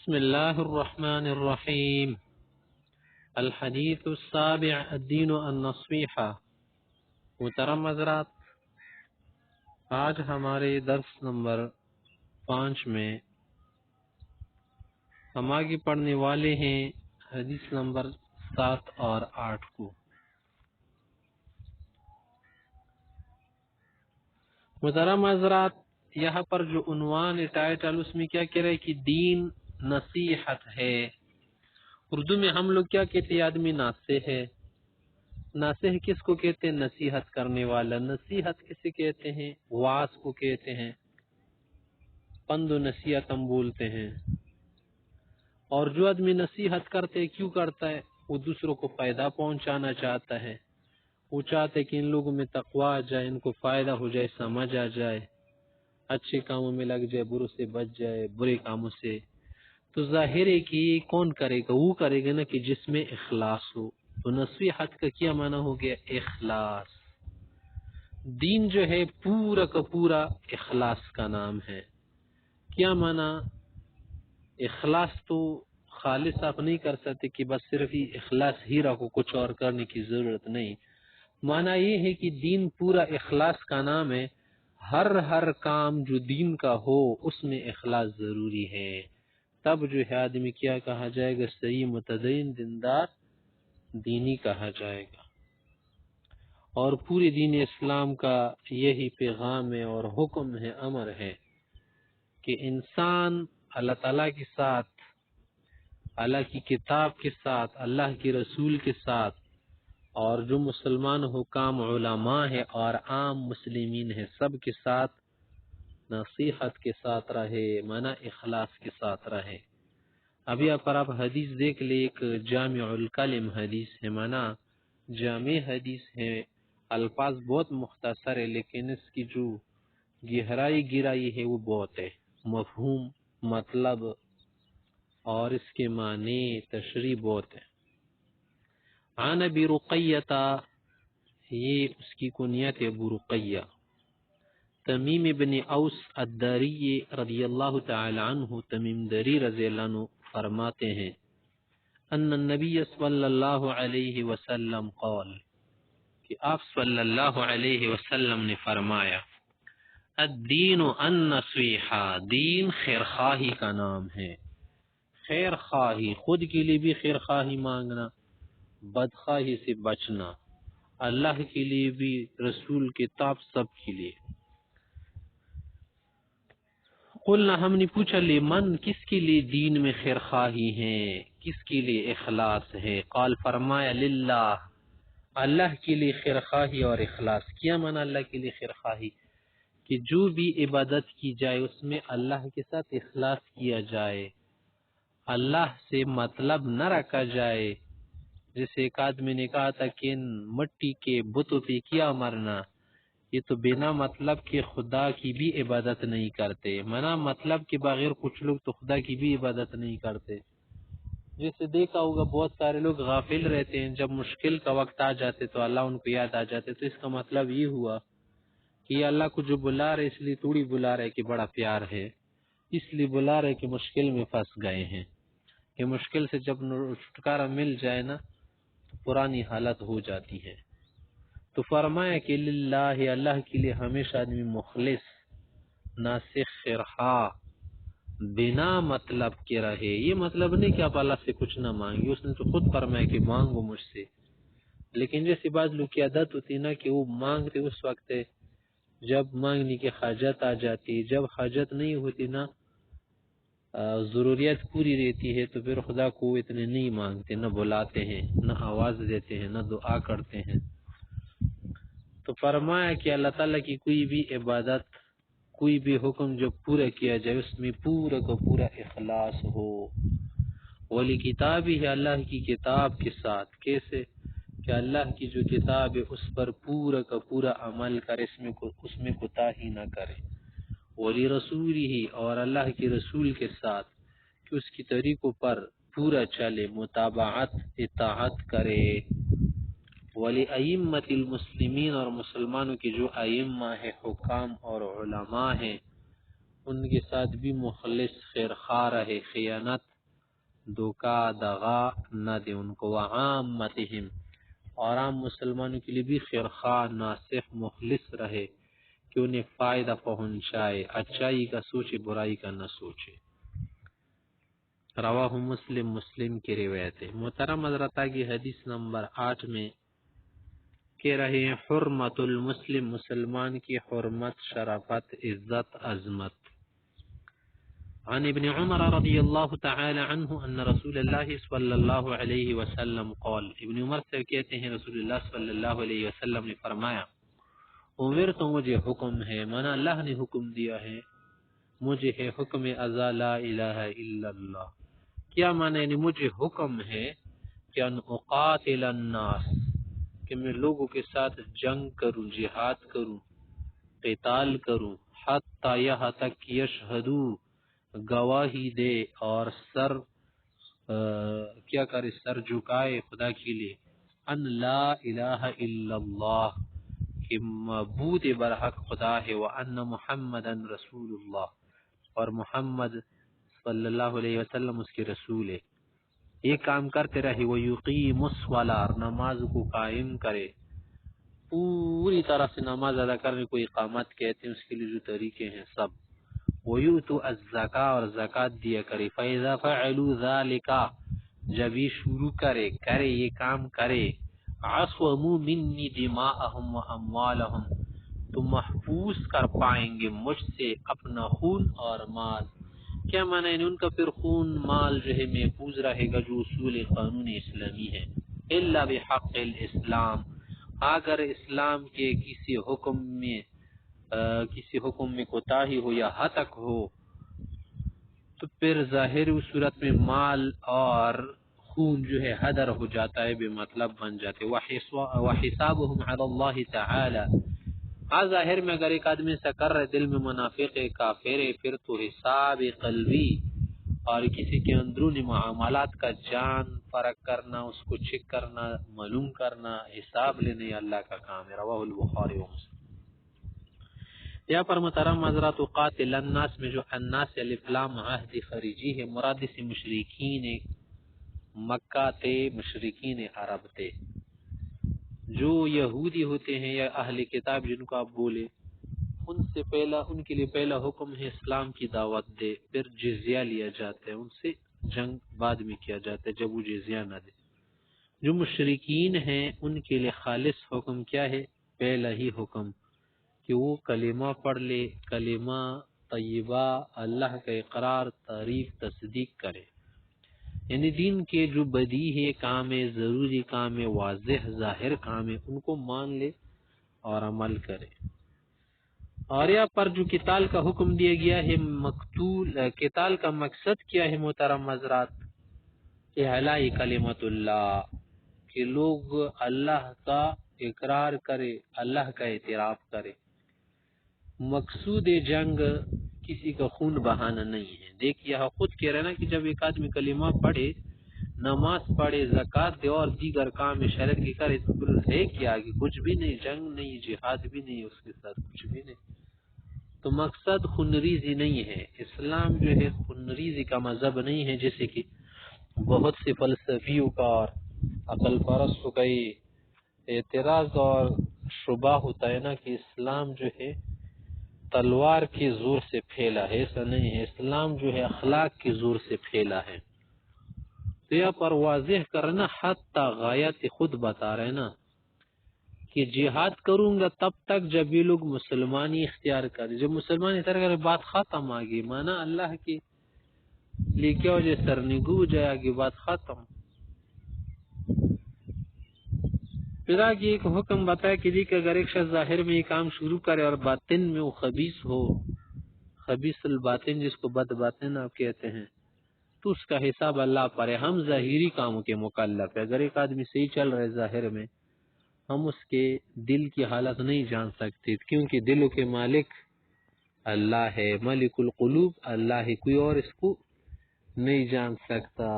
بسم اللہ الرحمن الرحیم۔ الحدیث السابع الدین النصیحہ۔ محترم حضرات، آج ہمارے درس نمبر 5 میں ہم آگے پڑھنے والے ہیں حدیث نمبر 7 اور 8 کو۔ محترم حضرات، یہاں پر جو عنوان ٹائٹل اس میں کیا کہہ رہے کہ دین نصیحت ہے۔ اردو میں ہم لوگ کیا کہتے ہیں؟ آدمی ناصح ہے۔ ناصح کس کو کہتے ہیں؟ نصیحت کرنے والا۔ نصیحت کسے کہتے ہیں؟ واعظ کو کہتے ہیں۔ پند و نصیحت ہم بولتے ہیں۔ اور جو آدمی نصیحت کرتے ہے کیوں کرتا ہے؟ وہ دوسروں کو فائدہ پہنچانا چاہتا ہے۔ وہ چاہتے کہ ان لوگوں میں تقوی آ جائے، ان کو فائدہ ہو جائے، سمجھ آ جائے، اچھے کاموں میں لگ جائے، بروں سے بچ جائے، برے کاموں سے۔ تو ظاہر ہے کہ یہ کون کرے گا؟ وہ کرے گا نا کہ جس میں اخلاص ہو۔ تو نصیحت کا کیا معنی ہو گیا؟ اخلاص۔ دین جو ہے پورا کا پورا اخلاص کا نام ہے۔ کیا معنی؟ اخلاص تو خالص آپ نہیں کر سکتے کہ بس صرف ہی اخلاص ہی رکھو، کچھ اور کرنے کی ضرورت نہیں۔ معنی یہ ہے کہ دین پورا اخلاص کا نام ہے۔ ہر کام جو دین کا ہو اس میں اخلاص ضروری ہے۔ تب جو ہے آدمی کیا کہا جائے گا؟ صحیح متدین دیندار دینی کہا جائے گا۔ اور پورے دین اسلام کا یہی پیغام ہے اور حکم ہے، امر ہے کہ انسان اللہ تعالیٰ کے ساتھ، اللہ کی کتاب کے ساتھ، اللہ کے رسول کے ساتھ، اور جو مسلمان حکام علماء ہے اور عام مسلمین ہے سب کے ساتھ نصیحت کے ساتھ رہے، معنی اخلاص کے ساتھ رہے۔ ابھی آپ حدیث دیکھ لیں، ایک جامع الکلم حدیث ہے، معنی جامع حدیث ہے، الفاظ بہت مختصر ہے لیکن اس کی جو گہرائی ہے وہ بہت ہے، مفہوم، مطلب اور اس کے معنی تشریح بہت ہے۔ عن ابی رقیہ، یہ اس کی کنیت ہے ابو رقیہ، تمیم ابن اوس الداری رضی اللہ تعالی عنہ، تمیم دری رضی اللہ عنہ فرماتے ہیں ان النبی صلی اللہ علیہ وسلم قال، کہ آپ صلی اللہ علیہ وسلم نے فرمایا الدین النصیحہ، دین خیرخواہی کا نام ہے۔ خیرخواہی، خود کے لیے بھی خیرخواہی مانگنا، بدخواہی سے بچنا، اللہ کے لیے بھی، رسول کتاب سب کے لیے۔ قلنا، ہم نے پوچھا لمن، کس کے لیے دین میں خیرخواہی ہے، کس کے لیے اخلاص ہے؟ قال، فرمایا للہ، اللہ کے لیے خیرخواہی اور اخلاص۔ کیا معنی اللہ کے لیے خیرخواہی؟ کہ جو بھی عبادت کی جائے اس میں اللہ کے ساتھ اخلاص کیا جائے، اللہ سے مطلب نہ رکھا جائے۔ جیسے ایک آدمی نے کہا تھا کہ ان مٹی کے بتوں پہ کیا مرنا، یہ تو بنا مطلب کے خدا کی بھی عبادت نہیں کرتے۔ منع مطلب کے بغیر کچھ لوگ تو خدا کی بھی عبادت نہیں کرتے۔ جیسے دیکھا ہوگا بہت سارے لوگ غافل رہتے ہیں، جب مشکل کا وقت آ جاتے تو اللہ ان کو یاد آ جاتے، تو اس کا مطلب یہ ہوا کہ یہ اللہ کو جو بلا رہے اس لیے تھوڑی بلا رہے کہ بڑا پیار ہے، اس لیے بلا رہے کہ مشکل میں پھنس گئے ہیں، کہ مشکل سے جب چھٹکارا مل جائے نا تو پرانی حالت ہو جاتی ہے۔ تو فرمایا کہ للہ، اللہ کے لیے ہمیشہ آدمی مخلص، ناسخ، خیرخواہ، بنا مطلب کے رہے۔ یہ مطلب نہیں کہ آپ اللہ سے کچھ نہ مانگے، اس نے تو خود فرمایا کہ مانگو مجھ سے۔ لیکن جیسے بعض لوگ کی عادت ہوتی نا کہ وہ مانگتے اس وقت جب مانگنے کی حاجت آ جاتی، جب حاجت نہیں ہوتی نا، ضروریات پوری رہتی ہے، تو پھر خدا کو اتنے نہیں مانگتے، نہ بلاتے ہیں، نہ آواز دیتے ہیں، نہ دعا کرتے ہیں۔ تو فرمایا کہ اللہ تعالیٰ کی کوئی بھی عبادت، کوئی بھی حکم جو پورا کیا جائے اس میں پورا کا پورا اخلاص ہو۔ ولی کتاب ہی ہے، اللہ کی کتاب کے ساتھ۔ کیسے؟ کہ اللہ کی جو کتاب ہے اس پر پورا کا پورا عمل کرے، اس میں کوتاہی نہ کرے۔ ولی رسول ہی، اور اللہ کے رسول کے ساتھ کہ اس کی طریقوں پر پورا چلے، متابعت، اطاعت کرے۔ ولی ائمۃ المسلمین، اور مسلمانوں کی جو ائمہ ہے، حکام اور علماء ہیں، ان کے ساتھ بھی مخلص، خیرخواہ رہے، خیانت دھوکا دغا نہ دے ان کو، وعامتہم اور عام مسلمانوں کے لیے بھی خیرخواہ ناصح مخلص رہے کہ انہیں فائدہ پہنچائے، اچائی کا سوچے برائی کا نہ سوچے۔ رواہ مسلم، مسلم کی روایت ہے۔ محترم حضرات کی حدیث نمبر 8 میں کہہ رہے ہیں حرمت المسلم، مسلمان کی حرمت، شرافت، عزت، عظمت۔ عن ابن عمر رضی اللہ تعالی عنہ ان رسول اللہ صلی اللہ علیہ وسلم قال، ابن عمر سے کہتے ہیں رسول اللہ صلی اللہ علیہ وسلم نے فرمایا امر تو مجھے حکم ہے، مانا اللہ نے حکم دیا ہے مجھے ہے حکم ازا لا الہ الا اللہ، کیا مانا یعنی مجھے حکم ہے کہ ان اقاتل الناس، کہ میں لوگوں کے ساتھ جنگ کروں، جہاد کروں، قتال کروں، حتی یہاں تک یشہدو گواہی دے اور سر کیا کرے، سر جھکائے خدا کے لیے، ان لا الہ الا اللہ، کہ معبود برحق خدا ہے، وان محمدا رسول اللہ، اور محمد صلی اللہ علیہ وسلم اس کے رسول ہے۔ یہ کام کرتے رہے، وَيُقِيمُ الصَّلَاةَ، نماز کو قائم کرے، پوری طرح سے نماز ادا کرنے کو اقامت کہتے ہیں، اس کے لیے جو طریقے ہیں سب، وَيُؤْتُ الزَّكَاةَ، اور زکوٰۃ دیا کرے، فَإِذَا فَعَلُوا ذَلِكَ، جب یہ شروع کرے یہ کام کرے، عَصَمُوا مِنِّي دِمَاءَهُمْ وَأَمْوَالَهُمْ، تو محفوظ کر پائیں گے مجھ سے اپنا خون اور مال۔ کیا معنی ہے ان کا پھر خون مال جو ہے محفوظ رہے گا، جو اصول قانون اسلامی ہے، الا بحق الاسلام، اگر اسلام کے کسی حکم میں کوتاہی ہو یا ہتک ہو تو پھر ظاہر اس صورت میں مال اور خون جو ہے حدر ہو جاتا ہے، بے مطلب بن جاتے، وحسابهم علی اللہ تعالی، ہاں ظاہر میں اگر ایک آدمی سے کر رہے دل میں منافق ہے، کافر ہے، پھر تو حساب قلبی اور کسی کے اندرونی معاملات کا جان فرق کرنا، اس کو چیک کرنا، معلوم کرنا، حساب لینے اللہ کا کام ہے۔ رواہ البخاری و مسلم۔ یا پر محترم حضرات قاتل الناس میں جو الناس الف لام عہد خارجی ہے، مراد سے مشرکین مکہ تھے، مشرکین عرب تھے، جو یہودی ہوتے ہیں یا اہل کتاب جن کو آپ بولے، ان سے پہلا، ان کے لیے پہلا حکم ہے اسلام کی دعوت دے، پھر جزیہ لیا جاتا ہے، ان سے جنگ بعد میں کیا جاتا ہے جب وہ جزیہ نہ دے۔ جو مشرکین ہیں ان کے لیے خالص حکم کیا ہے؟ پہلا ہی حکم کہ وہ کلمہ پڑھ لے، کلمہ طیبہ، اللہ کا اقرار، تعریف، تصدیق کرے، یعنی دین کے جو بدیہی ہے کام ہے، ضروری کام ہے، واضح ظاہر کام ہے، ان کو مان لے اور عمل کرے۔ اور یہاں پر جو قتال کا حکم دیا گیا ہے، قتال کا مقصد کیا ہے محترم حضرات؟ اعلاء کلمت اللہ، کہ لوگ اللہ کا اقرار کرے، اللہ کا اعتراف کرے۔ مقصود جنگ کسی کا خون بہانا نہیں ہے۔ دیکھ یہاں خود کہہ رہے نا کہ جب ایک آدمی کلمہ پڑھے، نماز پڑھے، زکوٰۃ دے اور دیگر کام شریعت کی کرے تو پھر ہے کیا آگے؟ کچھ بھی نہیں، جنگ نہیں، جہاد بھی نہیں، اس کے ساتھ کچھ بھی نہیں۔ تو مقصد خونریزی نہیں ہے، اسلام جو ہے خونریزی کا مذہب نہیں ہے، جیسے کہ بہت سے فلسفیوں کا اور عقل پرستوں کا یہ اعتراض اور شبہ ہوتا ہے نا کہ اسلام جو ہے تلوار کے زور سے پھیلا ہے، ایسا نہیں ہے، اسلام جو ہے اخلاق کے زور سے پھیلا ہے۔ تو یہاں پر واضح کرنا حتی غایت خود بتا رہے نا کہ جہاد کروں گا تب تک جب یہ لوگ مسلمانی اختیار کریں، جب مسلمانی اختیار کریں بات ختم، آگے مانا اللہ کی لیے کیا وجہ سرنگو ہو جائے، آگے بات ختم۔ پھر آگے ایک حکم بتایا کہ دیکھ اگر ایک شخص ظاہر میں یہ کام شروع کرے اور باطن میں وہ خبیث ہو، خبیث الباطن جس کو بد باطن آپ کہتے ہیں، تو اس کا حساب اللہ پر ہے۔ ہم ظاہری کاموں کے مکلف ہے، اگر ایک آدمی صحیح چل رہا ہے ظاہر میں، ہم اس کے دل کی حالت نہیں جان سکتے، کیونکہ دلوں کے مالک اللہ ہے، ملک القلوب اللہ ہے، کوئی اور اس کو نہیں جان سکتا۔